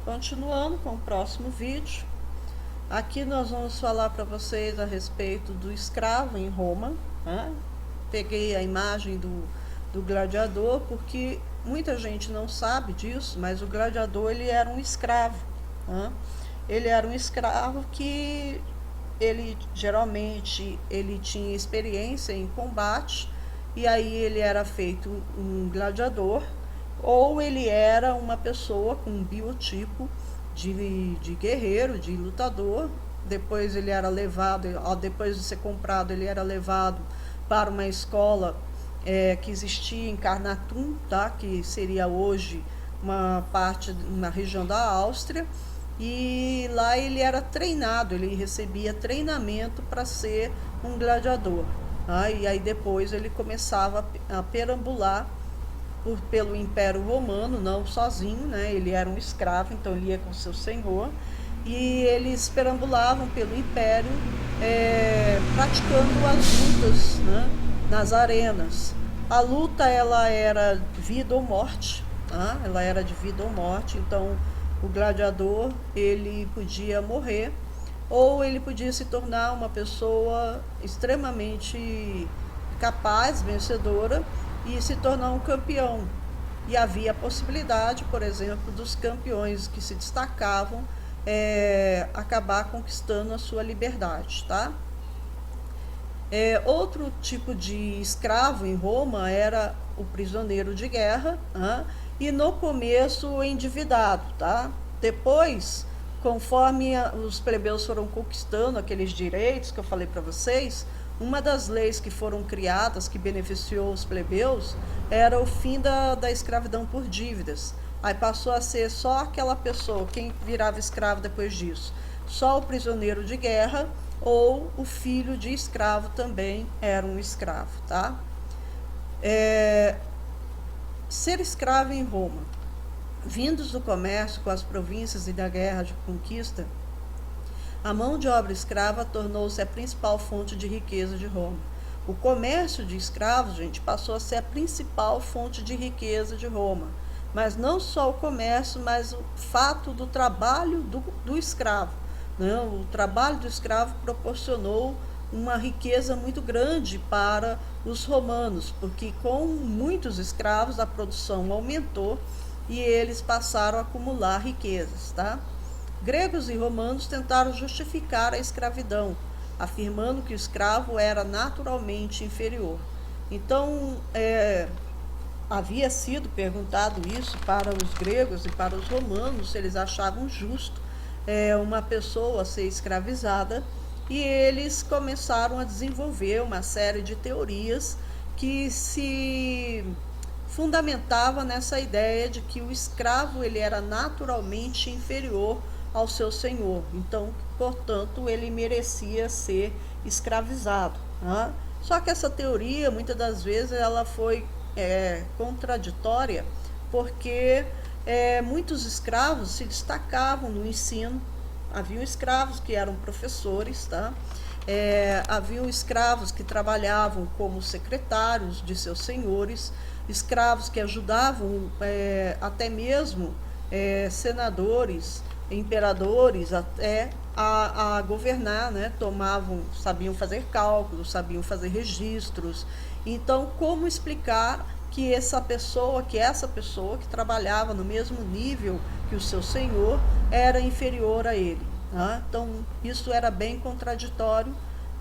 Continuando com o próximo vídeo, aqui nós vamos falar para vocês a respeito do escravo em Roma, né? Peguei a imagem do gladiador porque muita gente não sabe disso, mas o gladiador ele era um escravo, né? Ele era um escravo que ele geralmente ele tinha experiência em combate e aí ele era feito um gladiador, ou ele era uma pessoa com um biotipo de guerreiro, de lutador. Depois ele era levado, depois de ser comprado, ele era levado para uma escola que existia em Carnatum, tá? Que seria hoje uma parte, uma região da Áustria, e lá ele era treinado, ele recebia treinamento para ser um gladiador. Tá? E aí depois ele começava a perambular pelo Império Romano, não sozinho, né? Ele era um escravo, então ele ia com seu senhor, e eles perambulavam pelo Império, praticando as lutas, né? Nas arenas. A luta ela era vida ou morte, tá? Ela era de vida ou morte, então o gladiador ele podia morrer ou ele podia se tornar uma pessoa extremamente capaz, vencedora, e se tornar um campeão. E havia a possibilidade, por exemplo, dos campeões que se destacavam acabar conquistando a sua liberdade, tá? Outro tipo de escravo em Roma era o prisioneiro de guerra, e no começo o endividado, tá? Depois, conforme os plebeus foram conquistando aqueles direitos que eu falei para vocês, uma das leis que foram criadas, que beneficiou os plebeus, era o fim da escravidão por dívidas. Aí passou a ser só aquela pessoa, quem virava escravo depois disso? Só o prisioneiro de guerra ou o filho de escravo também era um escravo, tá? Ser escravo em Roma. Vindos do comércio com as províncias e da guerra de conquista, a mão de obra escrava tornou-se a principal fonte de riqueza de Roma. O comércio de escravos, gente, passou a ser a principal fonte de riqueza de Roma. Mas não só o comércio, mas o fato do trabalho do escravo. Né? O trabalho do escravo proporcionou uma riqueza muito grande para os romanos, porque com muitos escravos a produção aumentou e eles passaram a acumular riquezas, tá? Gregos e romanos tentaram justificar a escravidão, afirmando que o escravo era naturalmente inferior. Então, havia sido perguntado isso para os gregos e para os romanos, se eles achavam justo uma pessoa ser escravizada, e eles começaram a desenvolver uma série de teorias que se fundamentava nessa ideia de que o escravo ele era naturalmente inferior ao seu senhor, então, portanto, ele merecia ser escravizado. Né? Só que essa teoria, muitas das vezes, ela foi contraditória, porque muitos escravos se destacavam no ensino. Haviam escravos que eram professores, tá? Haviam escravos que trabalhavam como secretários de seus senhores, escravos que ajudavam até mesmo senadores, imperadores até a governar, né? Sabiam fazer cálculos, sabiam fazer registros. Então, como explicar que essa pessoa que trabalhava no mesmo nível que o seu senhor era inferior a ele? Tá? Então, isso era bem contraditório,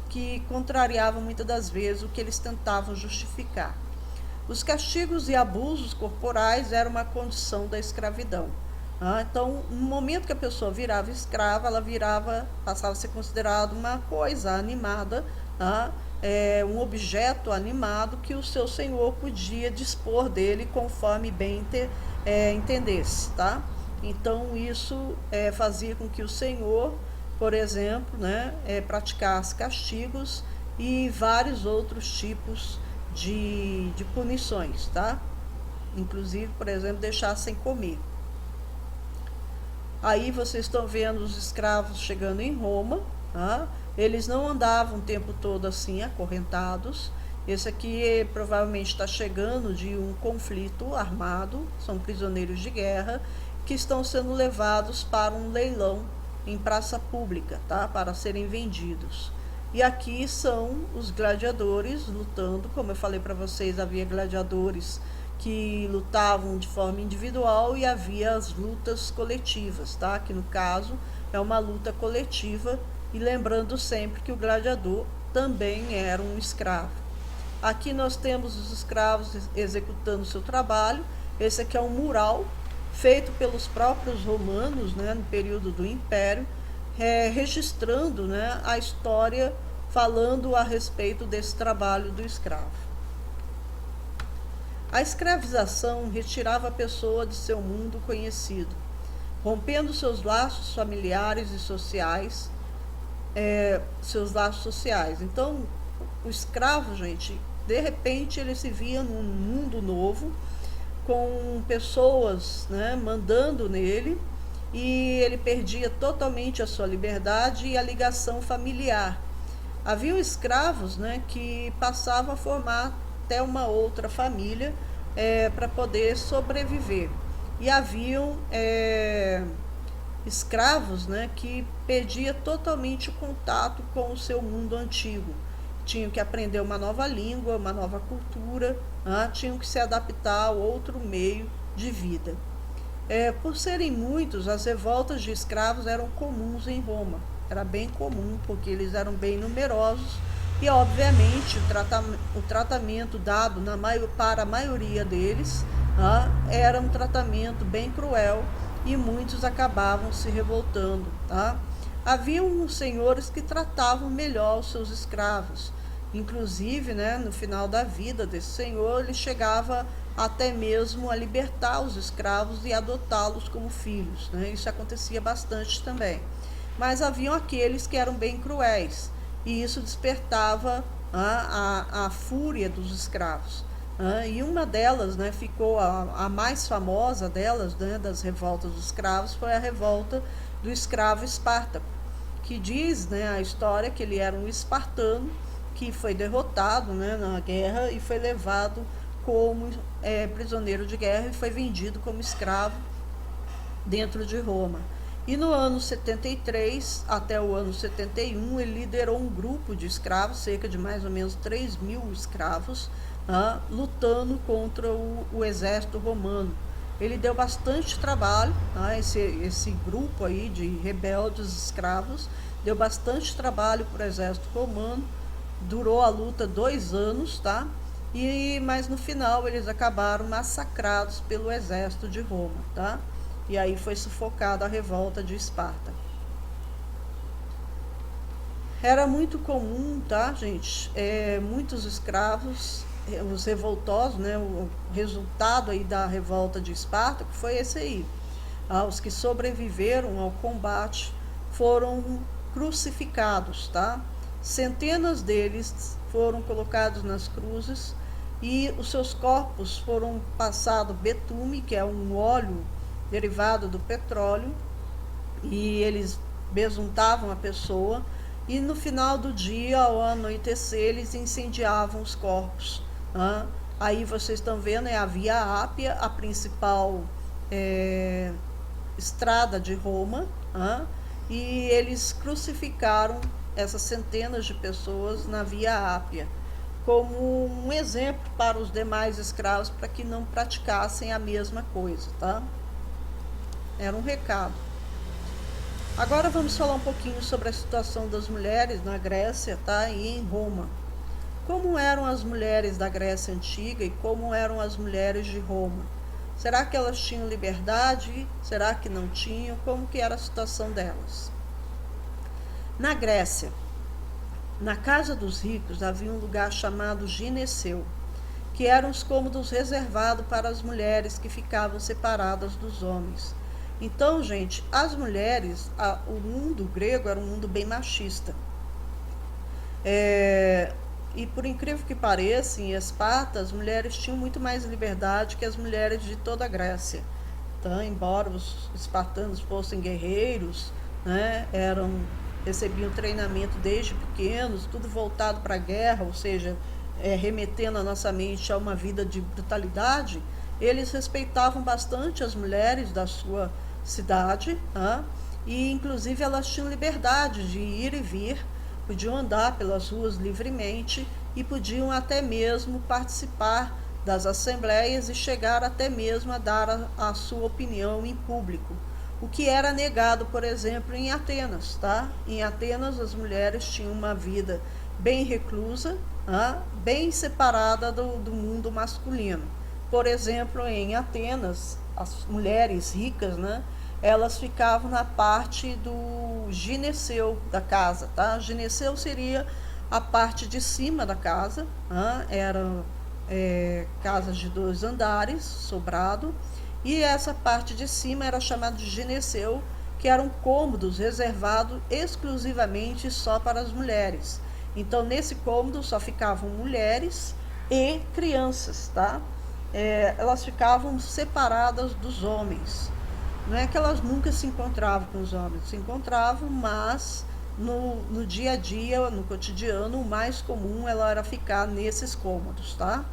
que contrariava muitas das vezes o que eles tentavam justificar. Os castigos e abusos corporais eram uma condição da escravidão. Então, no momento que a pessoa virava escrava, ela passava a ser considerada uma coisa animada, um objeto animado que o seu senhor podia dispor dele conforme bem entendesse, tá? Então, isso fazia com que o senhor, por exemplo, né, praticasse castigos e vários outros tipos de punições, tá? Inclusive, por exemplo, deixar sem comer. Aí vocês estão vendo os escravos chegando em Roma, tá? Eles não andavam o tempo todo assim, acorrentados. Esse aqui provavelmente está chegando de um conflito armado, são prisioneiros de guerra, que estão sendo levados para um leilão em praça pública, tá? Para serem vendidos. E aqui são os gladiadores lutando. Como eu falei para vocês, havia gladiadores que lutavam de forma individual e havia as lutas coletivas, tá? Que no caso é uma luta coletiva, e lembrando sempre que o gladiador também era um escravo. Aqui nós temos os escravos executando seu trabalho. Esse aqui é um mural feito pelos próprios romanos, né, no período do Império, registrando, né, a história, falando a respeito desse trabalho do escravo. A escravização retirava a pessoa de seu mundo conhecido, rompendo seus laços familiares e sociais, Então, o escravo, gente, de repente ele se via num mundo novo, com pessoas, né, mandando nele, e ele perdia totalmente a sua liberdade e a ligação familiar. Havia escravos, né, que passavam a formar até uma outra família para poder sobreviver. E haviam escravos, né, que perdia totalmente o contato com o seu mundo antigo. Tinham que aprender uma nova língua, uma nova cultura, tinham que se adaptar a outro meio de vida. Por serem muitos, as revoltas de escravos eram comuns em Roma. Era bem comum, porque eles eram bem numerosos e, obviamente, o tratamento dado para a maioria deles era um tratamento bem cruel, e muitos acabavam se revoltando. Havia uns senhores que tratavam melhor os seus escravos. Inclusive, né, no final da vida desse senhor, ele chegava até mesmo a libertar os escravos e adotá-los como filhos, né? Isso acontecia bastante também. Mas haviam aqueles que eram bem cruéis, e isso despertava a fúria dos escravos. E uma delas, né, ficou a mais famosa delas, né, das revoltas dos escravos, foi a revolta do escravo Espartaco, que diz, né, a história que ele era um espartano que foi derrotado, né, na guerra, e foi levado como prisioneiro de guerra e foi vendido como escravo dentro de Roma. E no ano 73 até o ano 71, ele liderou um grupo de escravos, cerca de mais ou menos 3.000 escravos, lutando contra o exército romano. Ele deu bastante trabalho, esse grupo aí de rebeldes escravos deu bastante trabalho para o exército romano. Durou a luta 2 anos, mas no final eles acabaram massacrados pelo exército de Roma, E aí foi sufocada a revolta de Esparta. Era muito comum, gente? Muitos escravos, os revoltosos, né? O resultado aí da revolta de Esparta foi esse aí. Os que sobreviveram ao combate foram crucificados, Centenas deles foram colocados nas cruzes e os seus corpos foram passados betume, que é um óleo derivado do petróleo, e eles besuntavam a pessoa, e no final do dia, ao anoitecer, eles incendiavam os corpos. Aí vocês estão vendo, a Via Ápia, a principal estrada de Roma, e eles crucificaram essas centenas de pessoas na Via Ápia, como um exemplo para os demais escravos, para que não praticassem a mesma coisa, Era um recado. Agora vamos falar um pouquinho sobre a situação das mulheres na Grécia, e em Roma. Como eram as mulheres da Grécia Antiga e como eram as mulheres de Roma? Será que elas tinham liberdade? Será que não tinham? Como que era a situação delas? Na Grécia, na casa dos ricos, havia um lugar chamado gineceu, que eram os cômodos reservados para as mulheres que ficavam separadas dos homens. Então, gente, as mulheres, o mundo grego era um mundo bem machista. E por incrível que pareça, em Esparta, as mulheres tinham muito mais liberdade que as mulheres de toda a Grécia. Embora os espartanos fossem guerreiros, recebiam treinamento desde pequenos, tudo voltado para a guerra, ou seja, remetendo a nossa mente a uma vida de brutalidade, eles respeitavam bastante as mulheres da sua cidade, e inclusive elas tinham liberdade de ir e vir, podiam andar pelas ruas livremente e podiam até mesmo participar das assembleias e chegar até mesmo a dar a sua opinião em público, o que era negado, por exemplo, em Atenas, tá? Em Atenas as mulheres tinham uma vida bem reclusa, bem separada do mundo masculino. Por exemplo, em Atenas, as mulheres ricas, né, elas ficavam na parte do gineceu da casa, tá? Gineceu seria a parte de cima da casa, era casas de 2 andares, sobrado, e essa parte de cima era chamada de gineceu, que eram cômodos reservados exclusivamente só para as mulheres. Então, nesse cômodo só ficavam mulheres e crianças, tá? Elas ficavam separadas dos homens. Não é que elas nunca se encontravam com os homens, se encontravam, mas no dia a dia, no cotidiano, o mais comum ela era ficar nesses cômodos, tá?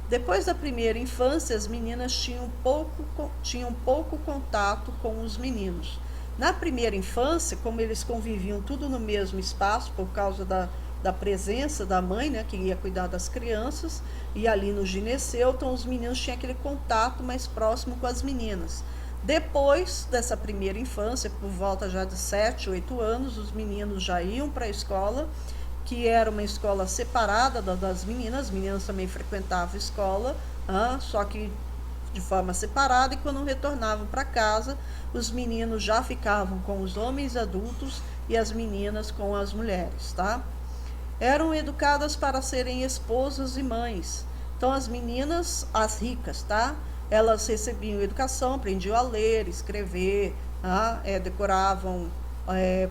Depois da primeira infância, as meninas tinham pouco contato com os meninos. Na primeira infância, como eles conviviam tudo no mesmo espaço, por causa da presença da mãe, né, que ia cuidar das crianças, e ali no gineceu, então os meninos tinham aquele contato mais próximo com as meninas. Depois dessa primeira infância, por volta já de 7, 8 anos, os meninos já iam para a escola, que era uma escola separada das meninas. As meninas também frequentavam a escola, só que de forma separada, e quando retornavam para casa, os meninos já ficavam com os homens adultos e as meninas com as mulheres, tá? Eram educadas para serem esposas e mães. Então as meninas, as ricas, tá? Elas recebiam educação, aprendiam a ler, escrever, decoravam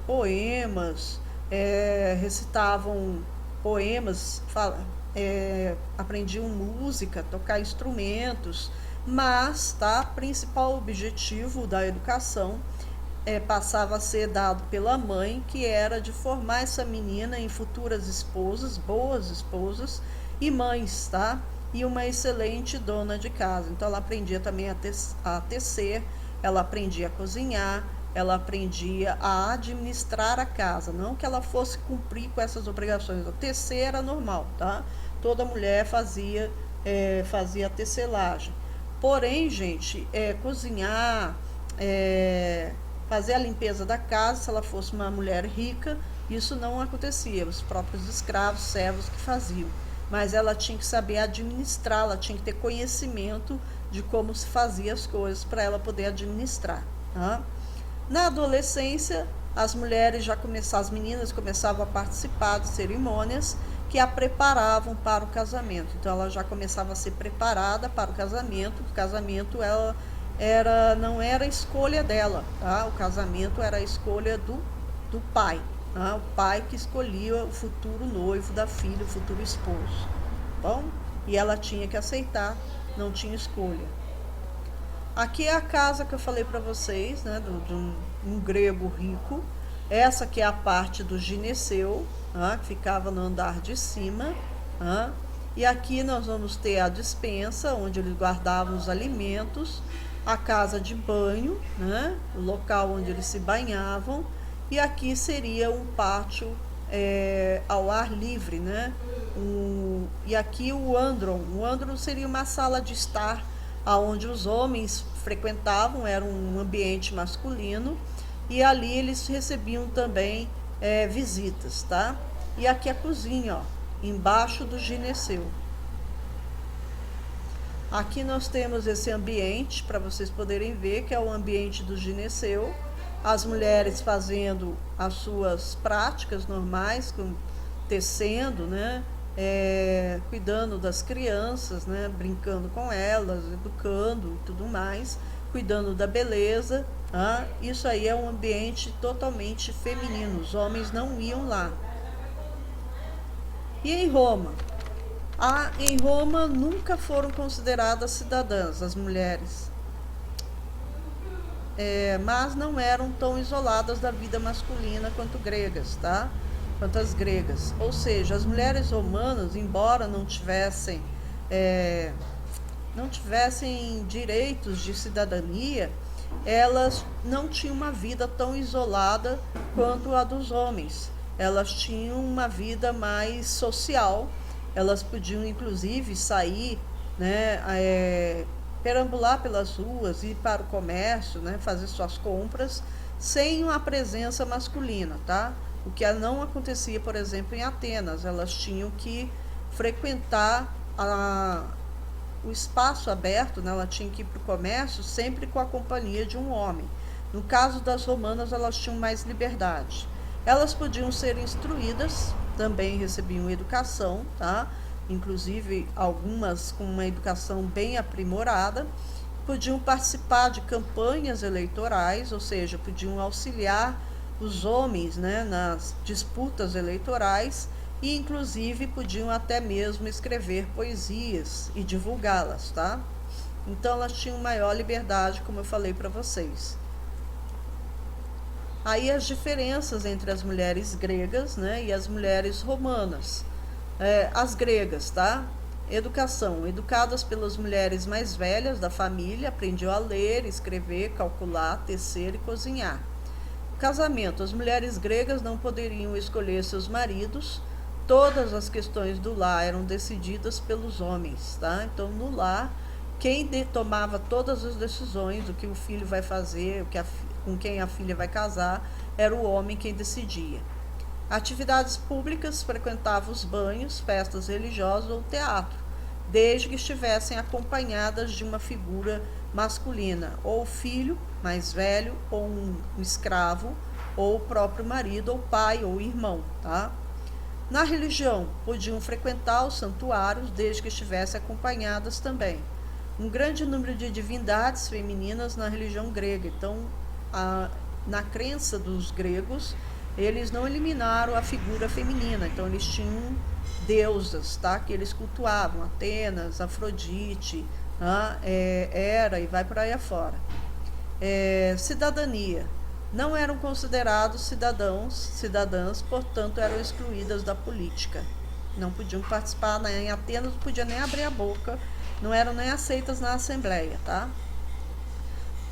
poemas, recitavam poemas, aprendiam música, tocar instrumentos, mas, tá, principal objetivo da educação passava a ser dado pela mãe, que era de formar essa menina em futuras esposas, boas esposas e mães, tá? E uma excelente dona de casa. Então ela aprendia também a tecer, ela aprendia a cozinhar, ela aprendia a administrar a casa, não que ela fosse cumprir com essas obrigações. O tecer era normal, tá? Toda mulher fazia tecelagem. Porém, gente, cozinhar, fazer a limpeza da casa, se ela fosse uma mulher rica, isso não acontecia. Os próprios escravos, servos que faziam. Mas ela tinha que saber administrar, ela tinha que ter conhecimento de como se fazia as coisas para ela poder administrar, tá? Na adolescência, as meninas começavam a participar de cerimônias que a preparavam para o casamento. Então ela já começava a ser preparada para o casamento. O casamento não era a escolha dela, tá? O casamento era a escolha do pai, tá? O pai que escolhia o futuro noivo da filha, o futuro esposo. Bom, e ela tinha que aceitar, não tinha escolha. Aqui é a casa que eu falei para vocês, né, de um grego rico. Essa que é a parte do gineceu, que ficava no andar de cima. E aqui nós vamos ter a despensa, onde eles guardavam os alimentos, a casa de banho, né, o local onde eles se banhavam, e aqui seria um pátio ao ar livre, né? E aqui o andron. O andron seria uma sala de estar, onde os homens frequentavam, era um ambiente masculino, e ali eles recebiam também visitas, tá? E aqui a cozinha, ó, embaixo do gineceu. Aqui nós temos esse ambiente, para vocês poderem ver, que é o ambiente do gineceu. As mulheres fazendo as suas práticas normais, tecendo, né? Cuidando das crianças, né? Brincando com elas, educando e tudo mais, cuidando da beleza. Isso aí é um ambiente totalmente feminino, os homens não iam lá. E em Roma? Em Roma nunca foram consideradas cidadãs as mulheres, mas não eram tão isoladas da vida masculina quanto gregas, tá? Quanto as gregas. Ou seja, as mulheres romanas, embora não não tivessem direitos de cidadania, elas não tinham uma vida tão isolada quanto a dos homens. Elas tinham uma vida mais social, elas podiam inclusive sair, né, perambular pelas ruas, ir para o comércio, né, fazer suas compras, sem uma presença masculina, tá? O que não acontecia, por exemplo, em Atenas. Elas tinham que frequentar o espaço aberto, né? Ela tinha que ir para o comércio sempre com a companhia de um homem. No caso das romanas, elas tinham mais liberdade. Elas podiam ser instruídas, também recebiam educação, tá? Inclusive algumas com uma educação bem aprimorada, podiam participar de campanhas eleitorais, ou seja, podiam auxiliar os homens, né, nas disputas eleitorais, e inclusive podiam até mesmo escrever poesias e divulgá-las, tá? Então elas tinham maior liberdade, como eu falei para vocês. Aí as diferenças entre as mulheres gregas, né, e as mulheres romanas. As gregas, tá? Educação. Educadas pelas mulheres mais velhas da família, aprendiam a ler, escrever, calcular, tecer e cozinhar. Casamento. As mulheres gregas não poderiam escolher seus maridos. Todas as questões do lar eram decididas pelos homens, tá? Então, no lar, quem tomava todas as decisões, o que o filho vai fazer, com quem a filha vai casar, era o homem quem decidia. Atividades públicas, frequentavam os banhos, festas religiosas ou teatro, desde que estivessem acompanhadas de uma figura masculina, ou o filho mais velho, ou um escravo, ou o próprio marido, ou pai, ou irmão, tá? Na religião, podiam frequentar os santuários, desde que estivessem acompanhadas também. Um grande número de divindades femininas na religião grega. Então, na crença dos gregos, eles não eliminaram a figura feminina. Então, eles tinham deusas, tá, que eles cultuavam: Atenas, Afrodite, Hera, e vai por aí afora. Cidadania. Não eram considerados cidadãs, portanto eram excluídas da política. Não podiam participar, né? Em Atenas não podiam nem abrir a boca, não eram nem aceitas na assembleia, tá?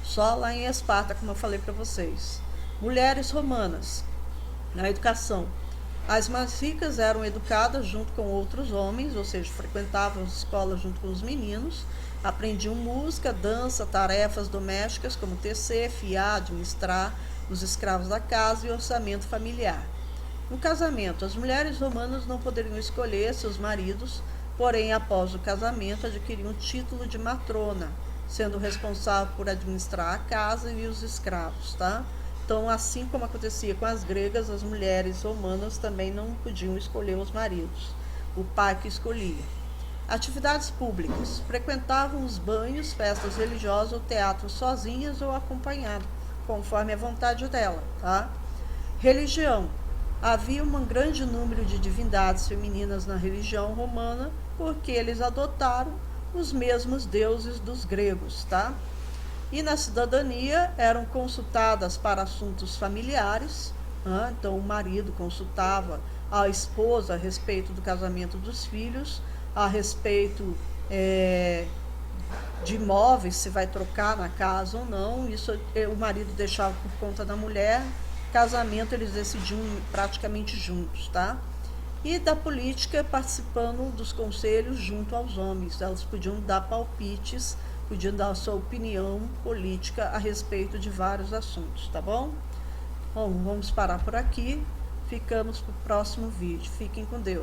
Só lá em Esparta, como eu falei para vocês. Mulheres romanas. Na educação. As mais ricas eram educadas junto com outros homens, ou seja, frequentavam as escolas junto com os meninos, aprendiam música, dança, tarefas domésticas como tecer, fiar, administrar os escravos da casa e orçamento familiar. No casamento, as mulheres romanas não poderiam escolher seus maridos, porém, após o casamento, adquiriam o título de matrona, sendo responsável por administrar a casa e os escravos, tá? Então, assim como acontecia com as gregas, as mulheres romanas também não podiam escolher os maridos, o pai que escolhia. Atividades públicas. Frequentavam os banhos, festas religiosas ou teatro sozinhas ou acompanhadas, conforme a vontade dela, tá? Religião. Havia um grande número de divindades femininas na religião romana, porque eles adotaram os mesmos deuses dos gregos, tá? E na cidadania eram consultadas para assuntos familiares, então o marido consultava a esposa a respeito do casamento dos filhos, a respeito de imóveis, se vai trocar na casa ou não. Isso o marido deixava por conta da mulher. Casamento eles decidiam praticamente juntos, tá? E da política, participando dos conselhos junto aos homens. Elas podiam dar palpites, podiam dar a sua opinião política a respeito de vários assuntos, tá bom? Bom, vamos parar por aqui. Ficamos para o próximo vídeo. Fiquem com Deus.